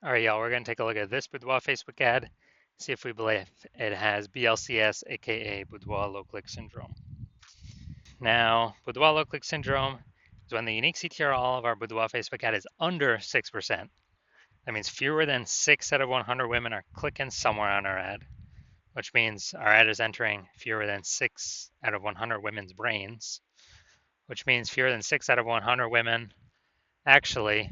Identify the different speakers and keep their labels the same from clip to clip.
Speaker 1: All right, y'all, we're going to take a look at this boudoir Facebook ad, see if we believe it has BLCS, aka boudoir low click syndrome. Now, boudoir low click syndrome is when the unique CTRL of our boudoir Facebook ad is under 6%. That means fewer than 6 out of 100 women are clicking somewhere on our ad, which means our ad is entering fewer than 6 out of 100 women's brains, which means fewer than 6 out of 100 women actually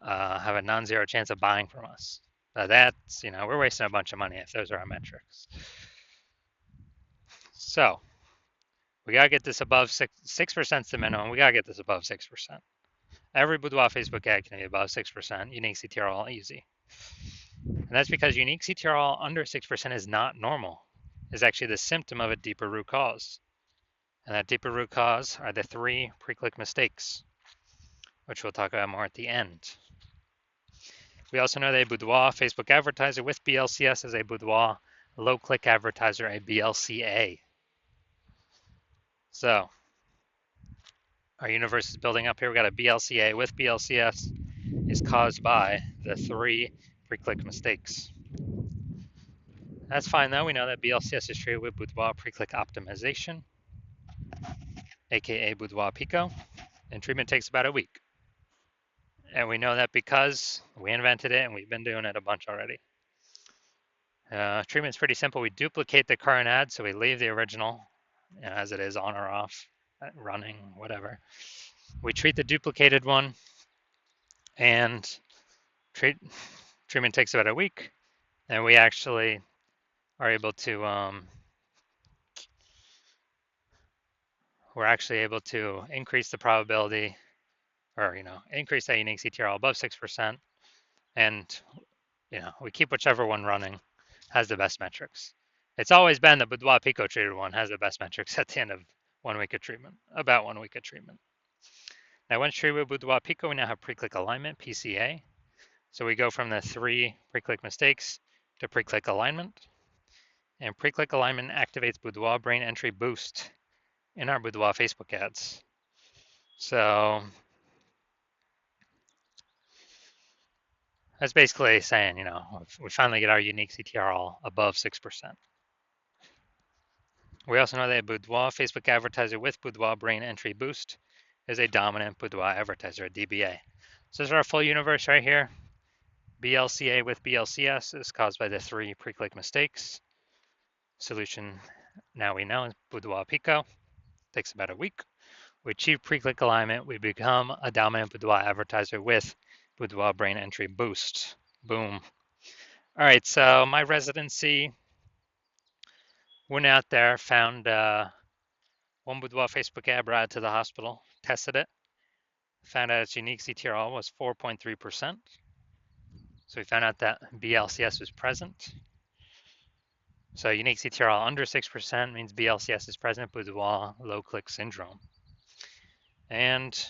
Speaker 1: have a non-zero chance of buying from us. That's, we're wasting a bunch of money if those are our metrics. So we gotta get this above 6% is the minimum. We gotta get this above 6%. Every boudoir Facebook ad can be above 6%. Unique CTRL easy. And that's because unique CTRL under 6% is not normal. It's actually the symptom of a deeper root cause. And that deeper root cause are the 3 pre-click mistakes, which we'll talk about more at the end. We also know that a boudoir Facebook advertiser with BLCS is a boudoir low click advertiser, a BLCA. So our universe is building up here. We got a BLCA with BLCS is caused by the 3 pre-click mistakes. That's fine though. We know that BLCS is treated with boudoir pre-click optimization, aka boudoir Pico, and treatment takes about a week. And we know that because we invented it and we've been doing it a bunch already. Treatment's pretty simple. We duplicate the current ad, so we leave the original as it is on or off, running, whatever. We treat the duplicated one, and treatment takes about a week, and we actually are able to we're actually able to increase the probability, or increase that unique CTRL above 6%, and we keep whichever one running has the best metrics. It's always been the boudoir Pico treated one has the best metrics at the end of 1 week of treatment, about 1 week of treatment. Now, once treated with boudoir Pico, we now have pre-click alignment, PCA. So we go from the 3 pre-click mistakes to pre-click alignment. And pre-click alignment activates boudoir brain entry boost in our boudoir Facebook ads. So that's basically saying, we finally get our unique CTRL above 6%. We also know that a boudoir Facebook advertiser with boudoir brain entry boost is a dominant boudoir advertiser, a DBA. So this is our full universe right here. BLCA with BLCS is caused by the 3 pre-click mistakes. Solution now we know is boudoir Pico. Takes about a week. We achieve pre-click alignment. We become a dominant boudoir advertiser with boudoir brain entry boost. Boom. All right, so my residency went out there, found one boudoir Facebook ad, brought it to the hospital, tested it, found out its unique CTRL was 4.3%. So we found out that BLCS was present. So unique CTRL under 6% means BLCS is present, boudoir low click syndrome. And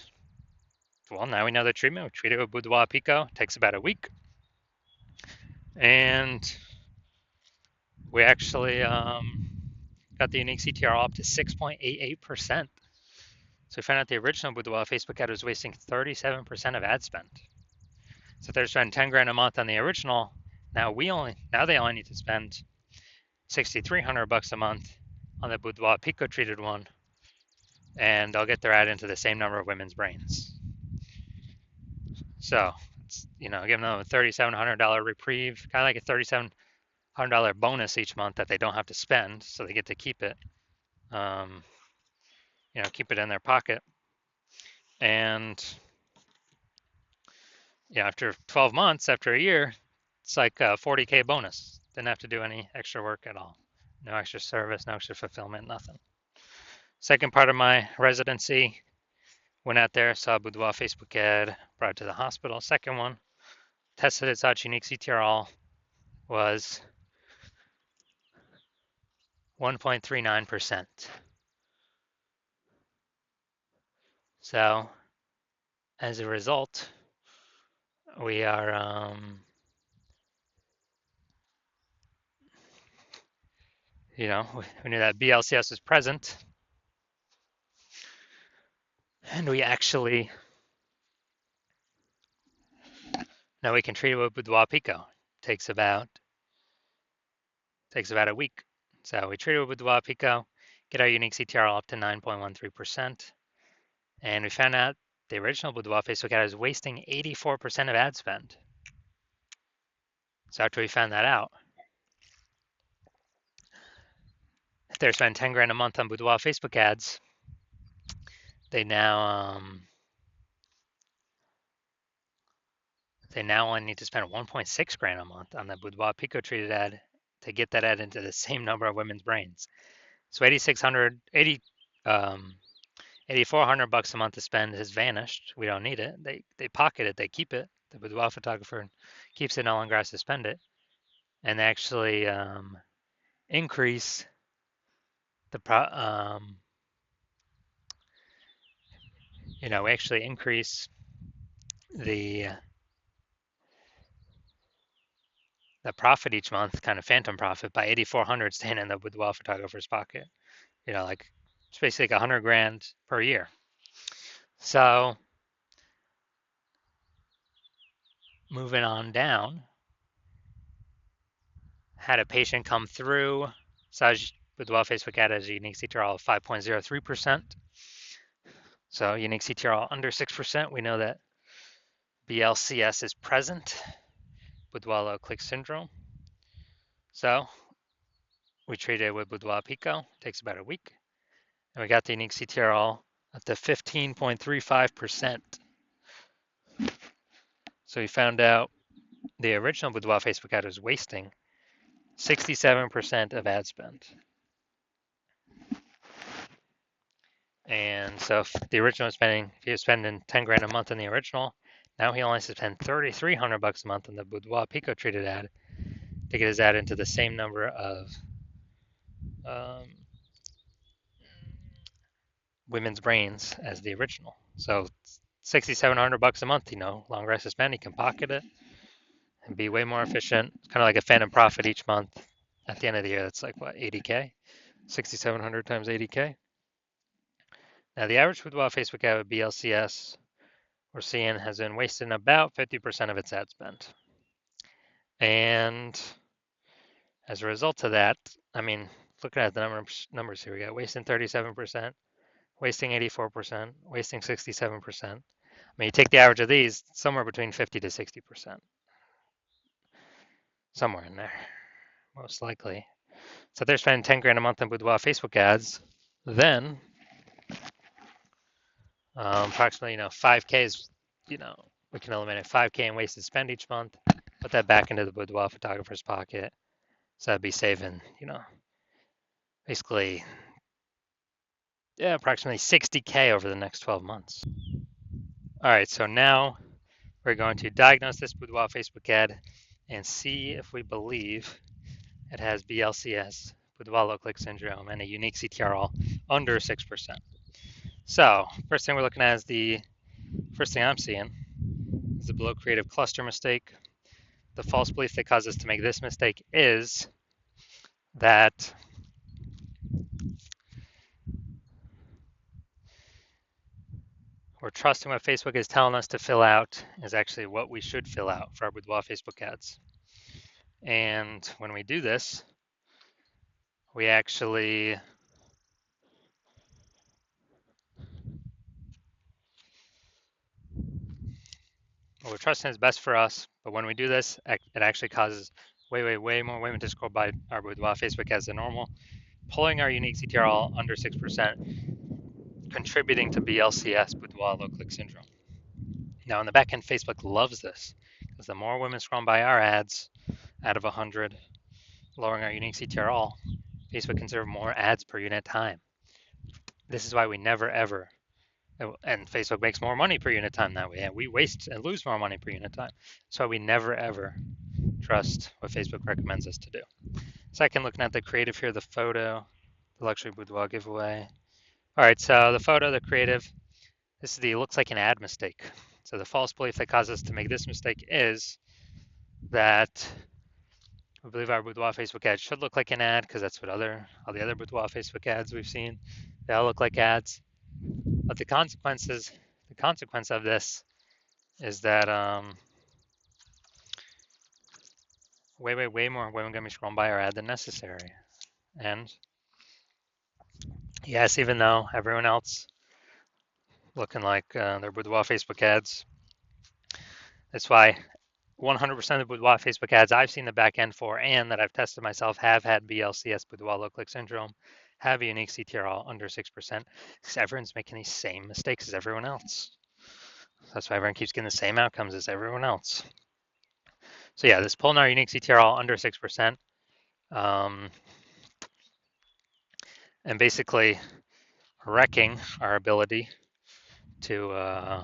Speaker 1: well, now we know the treatment. We treat it with boudoir Pico. Takes about a week. And we actually got the unique CTRL up to 6.88%. So we found out the original boudoir Facebook ad was wasting 37% of ad spend. So if they're spending 10 grand a month on the original, now they only need to spend $6,300 a month on the boudoir Pico treated one, and they'll get their ad into the same number of women's brains. So it's, giving them a $3,700 reprieve, kind of like a $3,700 bonus each month that they don't have to spend, so they get to keep it, keep it in their pocket. And after 12 months, after a year, it's like a 40K bonus. Didn't have to do any extra work at all. No extra service, no extra fulfillment, nothing. Second part of my residency, went out there, saw a boudoir Facebook ad, brought it to the hospital. Second one, tested its out, unique CTRL was 1.39%. So as a result, we are we knew that BLCS was present, and we actually Now we can treat it with Boudoir Pico. Takes about a week. So we treat it with Boudoir Pico, get our unique CTRL up to 9.13%, and we found out the original Boudoir Facebook ad is wasting 84% of ad spend. So after we found that out, if they're spending 10 grand a month on Boudoir Facebook ads, they now only need to spend 1.6 grand a month on the Boudoir Pico treated ad to get that ad into the same number of women's brains. So 8,400 bucks a month to spend has vanished. We don't need it. They pocket it. They keep it. The boudoir photographer keeps it. No longer has to spend it, and they actually increase the we actually increase the profit each month, kind of phantom profit, by 8,400 staying in the boudoir photographer's pocket. Like it's basically like 100 grand per year. So moving on down, had a patient come through. Saj Boudoir Facebook ad has a unique CTRL of 5.03%. So unique CTRL under 6%. We know that BLCS is present, Boudoir low click syndrome. So we treated it with Boudoir Pico. Takes about a week. And we got the unique CTRL up to 15.35%. So we found out the original Boudoir Facebook ad was wasting 67% of ad spend. And so if the original if he was spending 10 grand a month on the original, now he only has to spend 3,300 bucks a month on the Boudoir Pico treated ad to get his ad into the same number of women's brains as the original. So 6,700 bucks a month, longer has to spend. He can pocket it and be way more efficient. It's kind of like a phantom profit each month. At the end of the year, that's like what, 80K? 6,700 times 80K. Now the average Boudoir Facebook ad with BLCS we're seeing has been wasting about 50% of its ad spend. And as a result of that, looking at the numbers here, we got wasting 37%, wasting 84%, wasting 67%. You take the average of these, somewhere between 50 to 60%. Somewhere in there, most likely. So if they're spending 10 grand a month on Boudoir Facebook ads, then approximately 5K is, we can eliminate 5K in wasted spend each month, put that back into the Boudoir photographer's pocket. So that'd be saving, basically, approximately 60K over the next 12 months. All right, so now we're going to diagnose this Boudoir Facebook ad and see if we believe it has BLCS, Boudoir low click syndrome, and a unique CTRL under 6%. So first thing we're looking at is first thing I'm seeing is the below creative cluster mistake. The false belief that caused us to make this mistake is that we're trusting what Facebook is telling us to fill out is actually what we should fill out for our Boudoir Facebook ads. And when we do this, we actually we're trusting is best for us, but when we do this, it actually causes way more women to scroll by our Boudoir Facebook ads than normal, pulling our unique CTRL under 6%, contributing to BLCS, Boudoir low click syndrome. Now, in the back end, Facebook loves this because the more women scroll by our ads out of 100, lowering our unique CTRL, Facebook can serve more ads per unit time. This is why we never ever, and Facebook makes more money per unit time that way, and we waste and lose more money per unit time. That's why we never ever trust what Facebook recommends us to do. Second, looking at the creative here, the photo, the luxury boudoir giveaway. All right, so the photo, the creative, this is looks like an ad mistake. So the false belief that caused us to make this mistake is that we believe our boudoir Facebook ad should look like an ad because that's what all the other boudoir Facebook ads we've seen, they all look like ads. But the consequence of this is that way more women gonna be scrolling by our ad than necessary. And yes, even though everyone else looking like their boudoir Facebook ads, that's why 100% of the boudoir Facebook ads I've seen the back end for and that I've tested myself have had BLCS, boudoir low click syndrome, have a unique CTR under 6%, because everyone's making these same mistakes as everyone else. That's why everyone keeps getting the same outcomes as everyone else. So yeah, this Pulnar unique CTR under 6%, and basically wrecking our ability to,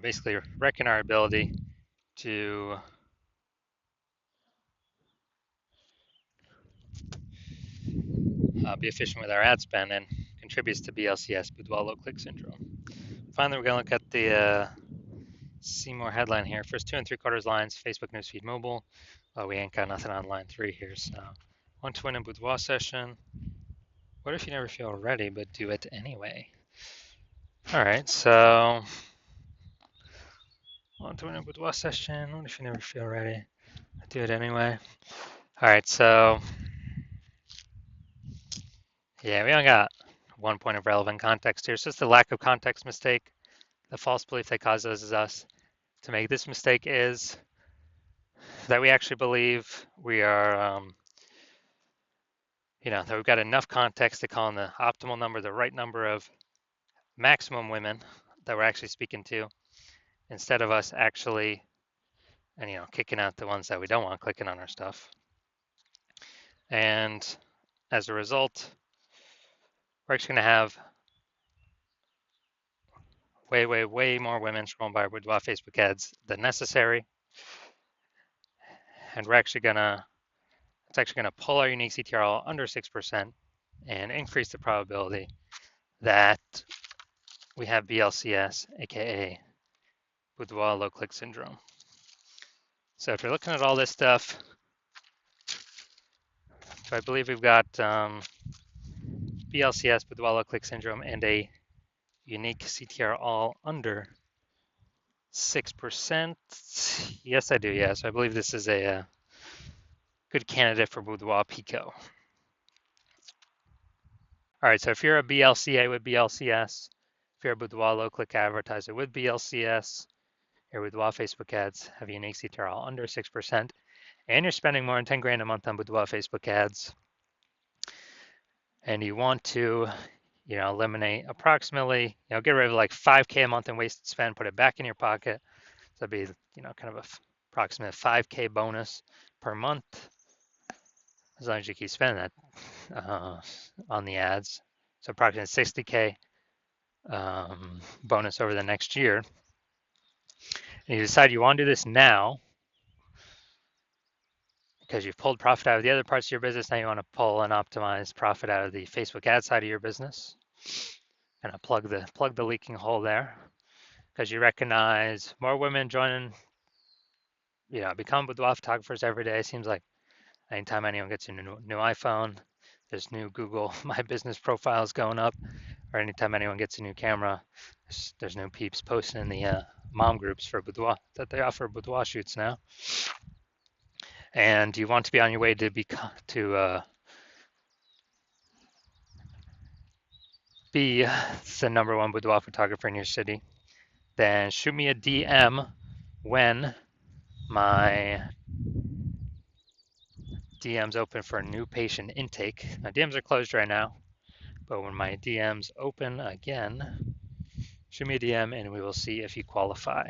Speaker 1: basically wrecking our ability to be efficient with our ad spend and contributes to BLCS, boudoir low click syndrome. Finally, we're going to look at the see more headline here. First 2 3/4 lines, Facebook newsfeed mobile. We ain't got nothing on line 3 here, so want to win a boudoir session. What if you never feel ready but do it anyway? All right, so want to win a boudoir session. What if you never feel ready? Do it anyway. All right, so yeah, we only got 1 point of relevant context here. So it's the lack of context mistake. The false belief that causes us to make this mistake is that we actually believe we are, that we've got enough context to call in the optimal number, the right number of maximum women that we're actually speaking to, instead of us actually, and kicking out the ones that we don't want clicking on our stuff. And as a result, we're actually going to have way more women scrolling by our boudoir Facebook ads than necessary. And it's actually going to pull our unique CTRL under 6% and increase the probability that we have BLCS, aka boudoir low click syndrome. So if you're looking at all this stuff, so I believe we've got BLCS, boudoir low click syndrome, and a unique CTR all under 6%. Yes, I do. Yeah, so I believe this is a good candidate for boudoir pico. All right, so if you're a BLCA with BLCS, if you're a boudoir low click advertiser with BLCS, your boudoir Facebook ads have a unique CTR all under 6%, and you're spending more than 10 grand a month on boudoir Facebook ads, and you want to, eliminate approximately, get rid of like 5K a month in wasted spend, put it back in your pocket. So that'd be, kind of a approximate 5K bonus per month, as long as you keep spending that on the ads. So approximately 60K bonus over the next year. And you decide you want to do this now because you've pulled profit out of the other parts of your business. Now you want to pull and optimize profit out of the Facebook ad side of your business. Kind of plug the leaking hole there, because you recognize more women joining, become boudoir photographers every day. It seems like anytime anyone gets a new iPhone, there's new Google My Business profiles going up, or anytime anyone gets a new camera, there's new peeps posting in the mom groups for boudoir that they offer boudoir shoots now. And you want to be on your way to be the number one boudoir photographer in your city, then shoot me a DM when my DM's open for a new patient intake. My DMs are closed right now, but when my DM's open again, shoot me a DM and we will see if you qualify.